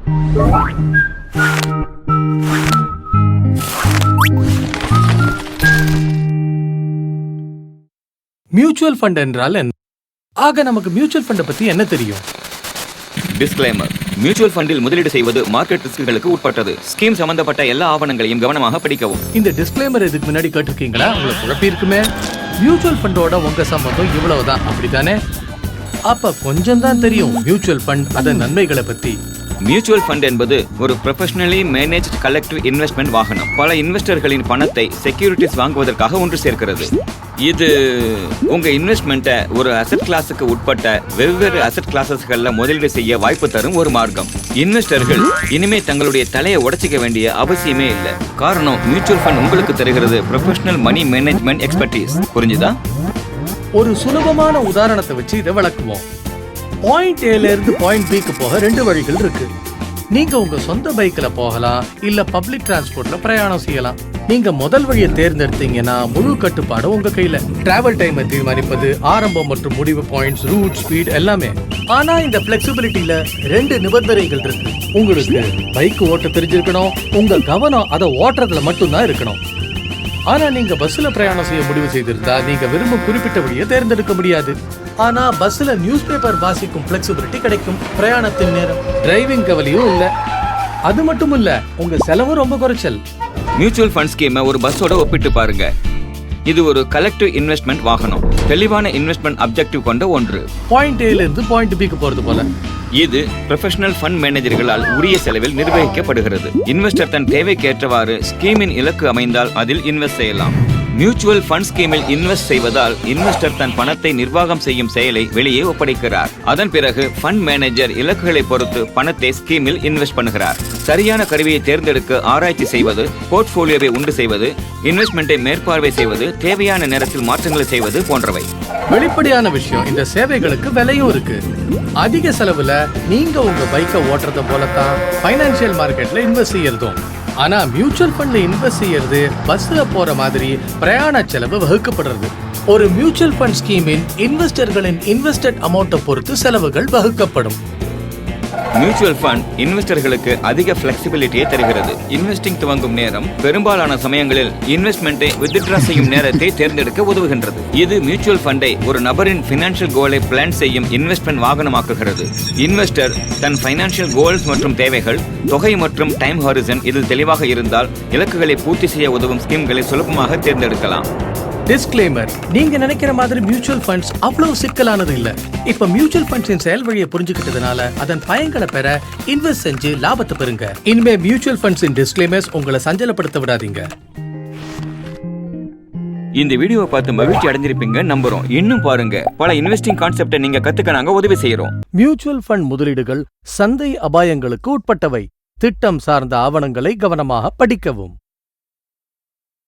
Mutual fund என்றால் என்ன? ஆக நமக்கு மியூச்சுவல் ஃபண்டை பத்தி என்ன தெரியும்? டிஸ்க்ளைமர்: மியூச்சுவல் ஃபண்டில் முதலீடு செய்வது மார்க்கெட் ரிஸ்க்குகளுக்கு உட்பட்டது. ஸ்கீம் சம்பந்தப்பட்ட எல்லா ஆவணங்களையும் கவனமாக படிக்கவும். இந்த டிஸ்க்ளைமர் இதுக்கு முன்னாடி கேட்டிருக்கீங்களா? உங்களுக்கு குழப்பி இருக்குமே. மியூச்சுவல் ஃபண்டோட உங்க சம்பந்தம் இவ்வளவுதான், அப்படித்தானே? அப்ப கொஞ்சம் தான் தெரியும் மியூச்சுவல் ஃபண்ட் அதன் நன்மைகளை பத்தி. மியூச்சுவல் ஃபண்ட் என்பது ஒரு ப்ரொஃபஷனலி மேனேஜ்ட் கலெக்டிவ் இன்வெஸ்ட்மெண்ட் வாகனம். பல இன்வெஸ்டர்களின் பணத்தை செக்யூரிட்டிஸ் வாங்குவதற்காக ஒன்று சேர்க்கிறது. இது உங்க இன்வெஸ்ட்மெண்ட்டை ஒரு அசெட் கிளாஸுக்கு உட்பட்ட வெவ்வேறு அசெட் கிளாஸஸ்கள்ல முதலீடு செய்ய வாய்ப்பு தரும் ஒரு மார்க்கம். இன்வெஸ்டர்கள் இனிமே தங்களுடைய தலையை உடைச்சிக்க வேண்டிய அவசியமே இல்லை. காரணம், மியூச்சுவல் ஃபண்ட் உங்களுக்கு தருகிறது ப்ரொஃபஷனல் மணி மேனேஜ்மெண்ட் எக்ஸ்பர்டீஸ். புரிஞ்சுதா? ஒரு சுலபமான உதாரணத்தை வச்சு இதை விளக்குவோம். பாயிண்ட் ஏல இருந்து பாயிண்ட் பிக்கு போக 2 வழிகள் இருக்கு. நீங்க உங்க சொந்த பைக்ல போகலாம், இல்ல பப்ளிக் டிரான்ஸ்போர்ட்ல பிரயாணம் செய்யலாம். நீங்க முதல் வழியை தேர்ந்தெடுத்தீங்கன்னா முழு கட்டுப்பாடு உங்க கையில. டிராவல் டைமை தீர்மானிப்பது, ஆரம்பம் மற்றும் முடிவு பாயிண்ட்ஸ், ரூட், ஸ்பீட் எல்லாமே. ஆனா இந்த பிளெக்சிபிலிட்டியில 2 நிபந்தனைகள் இருக்கு. உங்களுக்கு பைக் ஓட்ட தெரிஞ்சிருக்கணும், உங்க கவனம் அதை ஓட்டுறதுல மட்டும்தான் இருக்கணும். ஆனா நீங்க பஸ்ல பிரயாணம் செய்ய முடிவு செய்திருந்தா நீங்க விரும்பும் குறிப்பிட்ட வழியை தேர்ந்தெடுக்க முடியாது. ஆனா பஸ்ல நியூஸ் பேப்பர் வாசிக்கும் பிளெக்சிபிலிட்டி கிடைக்கும். பிரயாணத்தின் நேரம், டிரைவிங் கவலையும் இல்ல. அது மட்டும் இல்ல, உங்க செலவு ரொம்ப குறைச்சல். மியூச்சுவல் ஃபண்ட் ஸ்கீமை ஒரு பஸ்ஸோட ஒப்பிட்டு பாருங்க. இது ஒரு கலெக்டிவ் இன்வெஸ்ட்மெண்ட் வாகனம், தெளிவான இன்வெஸ்ட்மெண்ட் அப்ஜெக்டிவ் கொண்ட ஒன்று. பாயிண்ட் ஏல இருந்து பாயிண்ட் பிக்கு போறது போல. இது ப்ரொஃபஷனல் ஃபண்ட் மேனேஜர்களால் உரிய செலவில் நிர்வகிக்கப்படுகிறது. இன்வெஸ்டர் தன் தேவைக்கேற்றவாறு ஸ்கீமின் இலக்கு அமைந்தால் அதில் இன்வெஸ்ட் செய்யலாம். மியூச்சுவல் ஃபண்ட் ஸ்கீமில் இன்வெஸ்ட் செய்வதால் இன்வெஸ்டர் தன் பணத்தை நிர்வாகம் செய்யும் செயலை வெளியே ஒப்படைக்கிறார். அதன் பிறகு ஃபண்ட் மேனேஜர் இலக்குகளை பொறுத்து பணத்தை ஸ்கீமில் இன்வெஸ்ட் பண்ணுகிறார். சரியான கருவியை தேர்ந்தெடுக்க ஆராய்ச்சி செய்வது, போர்ட்போலியோவை உண்டு செய்வது, இன்வெஸ்ட்மெண்ட்டை மேற்பார்வை செய்வது, தேவையான நேரத்தில் மாற்றங்களை செய்வது போன்றவை. வெளிப்படையான விஷயம், இந்த சேவைகளுக்கு விலையும் இருக்கு. அதிக செலவுல நீங்க உங்க பைக்கை ஓட்டுறத போலதான் பைனான்சியல் மார்க்கெட்ல இன்வெஸ்ட் செய்யறதும். ஆனா மியூச்சுவல் ஃபண்ட்ல இன்வெஸ்ட் செய்யறது பஸ்ல போற மாதிரி பிரயாண செலவு வகுக்கப்படுறது. ஒரு மியூச்சுவல் ஃபண்ட் ஸ்கீமின் இன்வெஸ்டர்களின் இன்வெஸ்டட் அமௌண்ட்டை பொறுத்து செலவுகள் வகுக்கப்படும். மியூச்சுவல் ஃபண்ட் இன்வெஸ்டர்களுக்கு அதிக பிளெக்சிபிலிட்டியை தருகிறது. இன்வெஸ்டிங் துவங்கும் நேரம் பெரும்பாலான சமயங்களில் இன்வெஸ்ட்மெண்ட்டை வித்ட்ரா செய்யும் நேரத்தை தேர்ந்தெடுக்க உதவுகின்றது. இது மியூச்சுவல் ஃபண்டை ஒரு நபரின் பினான்சியல் கோலை பிளான் செய்யும் இன்வெஸ்ட்மெண்ட் வாகனமாக்குகிறது. இன்வெஸ்டர் தன் பைனான்சியல் கோல்ஸ் மற்றும் தேவைகள், தொகை மற்றும் டைம் ஹாரிசன் இதில் தெளிவாக இருந்தால் இலக்குகளை பூர்த்தி செய்ய உதவும் ஸ்கீம்களை சுலபமாக தேர்ந்தெடுக்கலாம். டிஸ்க்ளைமர்: நீங்க நினைக்கிற மாதிரி மியூச்சுவல் ஃபண்ட்ஸ் அவ்வளவு சிக்கலானது இல்ல. இப்ப மியூச்சுவல் ஃபண்ட்ஸின் செயல் வழியை புரிஞ்சுக்கிட்டதுனால அதன் பயன்களை பெற இன்வெஸ்ட் செஞ்சு லாபத்தை பெறுங்க. இனிமே மியூச்சுவல் ஃபண்ட்ஸின் டிஸ்க்ளைமர்ஸ் உங்களை சஞ்சலப்படுத்த விடாதீங்க. இந்த வீடியோவை பார்த்து மகிழ்ச்சி அடைஞ்சிருப்பீங்க நம்புறோம். இன்னும் பாருங்க, பல இன்வெஸ்டிங் கான்செப்டை நீங்க கத்துக்க நாங்க உதவி செய்யறோம். மியூச்சுவல் ஃபண்ட் முதலீடுகள் சந்தை அபாயங்களுக்கு உட்பட்டவை. திட்டம் சார்ந்த ஆவணங்களை கவனமாக படிக்கவும்.